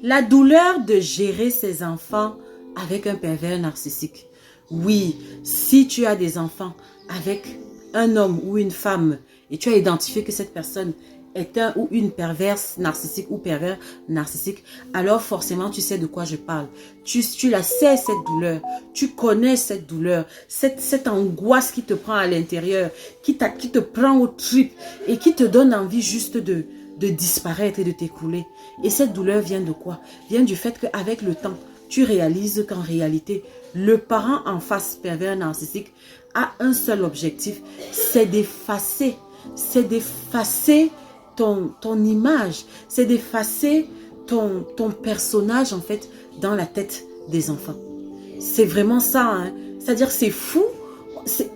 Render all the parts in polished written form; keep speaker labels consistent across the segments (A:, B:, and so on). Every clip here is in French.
A: La douleur de gérer ses enfants avec un pervers narcissique. Oui, si tu as des enfants avec un homme ou une femme et tu as identifié que cette personne est un ou une perverse narcissique ou pervers narcissique, alors forcément tu sais de quoi je parle. Tu la sais cette douleur, tu connais cette douleur, cette angoisse qui te prend à l'intérieur, qui te prend aux tripes et qui te donne envie juste de disparaître et de t'écrouler. Et cette douleur vient de quoi? Vient du fait qu'avec le temps, tu réalises qu'en réalité, le parent en face pervers narcissique a un seul objectif, c'est d'effacer ton image, c'est d'effacer ton personnage en fait dans la tête des enfants. C'est vraiment ça, hein? C'est-à-dire c'est fou.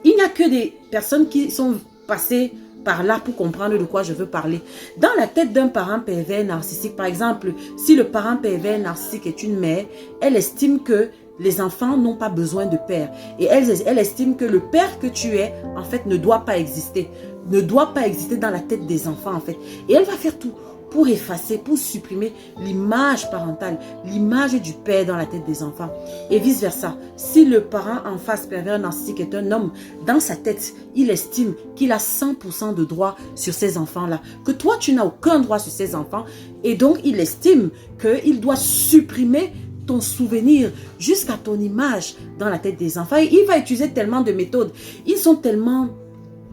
A: Il n'y a que des personnes qui sont passées par là pour comprendre de quoi je veux parler. Dans la tête d'un parent pervers narcissique, par exemple, si le parent pervers narcissique est une mère, elle estime que les enfants n'ont pas besoin de père. Et elle estime que le père que tu es, en fait, ne doit pas exister. Ne doit pas exister dans la tête des enfants, en fait. Et elle va faire tout pour effacer, pour supprimer l'image parentale, l'image du père dans la tête des enfants. Et vice-versa. Si le parent en face pervers narcissique est un homme, dans sa tête, il estime qu'il a 100% de droit sur ces enfants-là. Que toi, tu n'as aucun droit sur ces enfants. Et donc, il estime qu'il doit supprimer ton souvenir jusqu'à ton image dans la tête des enfants. Et il va utiliser tellement de méthodes. Ils sont tellement...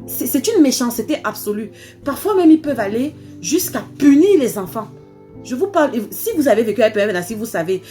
A: C'est une méchanceté absolue. Parfois même, ils peuvent aller jusqu'à punir les enfants. Je vous parle, si vous avez vécu avec PMNA, si vous savez,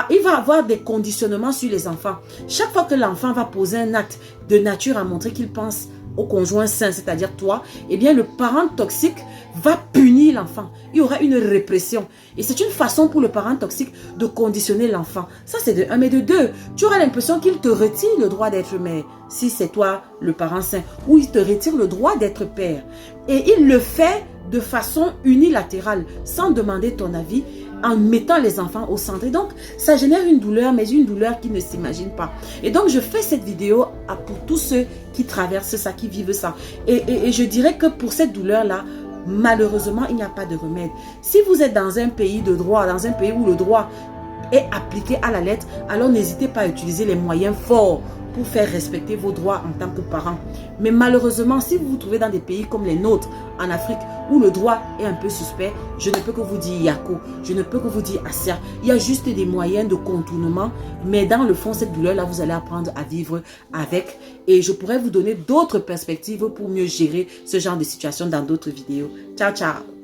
A: il va avoir des conditionnements sur les enfants. Chaque fois que l'enfant va poser un acte de nature à montrer qu'il pense au conjoint sain, c'est-à-dire toi, eh bien le parent toxique va punir l'enfant. Il y aura une répression. Et c'est une façon pour le parent toxique de conditionner l'enfant. Ça, c'est de un. Mais de deux, tu auras l'impression qu'il te retire le droit d'être mère, si c'est toi le parent sain, ou il te retire le droit d'être père. Et il le fait de façon unilatérale, sans demander ton avis, en mettant les enfants au centre. Et donc, ça génère une douleur, mais une douleur qui ne s'imagine pas. Et donc, je fais cette vidéo pour tous ceux qui traversent ça, qui vivent ça. Et je dirais que pour cette douleur-là, malheureusement, il n'y a pas de remède. Si vous êtes dans un pays de droit, dans un pays où le droit est appliqué à la lettre, alors n'hésitez pas à utiliser les moyens forts pour faire respecter vos droits en tant que parents. Mais malheureusement, si vous vous trouvez dans des pays comme les nôtres, en Afrique, où le droit est un peu suspect, je ne peux que vous dire Yako, je ne peux que vous dire Assia. Il y a juste des moyens de contournement, mais dans le fond, cette douleur-là, vous allez apprendre à vivre avec. Et je pourrais vous donner d'autres perspectives pour mieux gérer ce genre de situation dans d'autres vidéos. Ciao, ciao!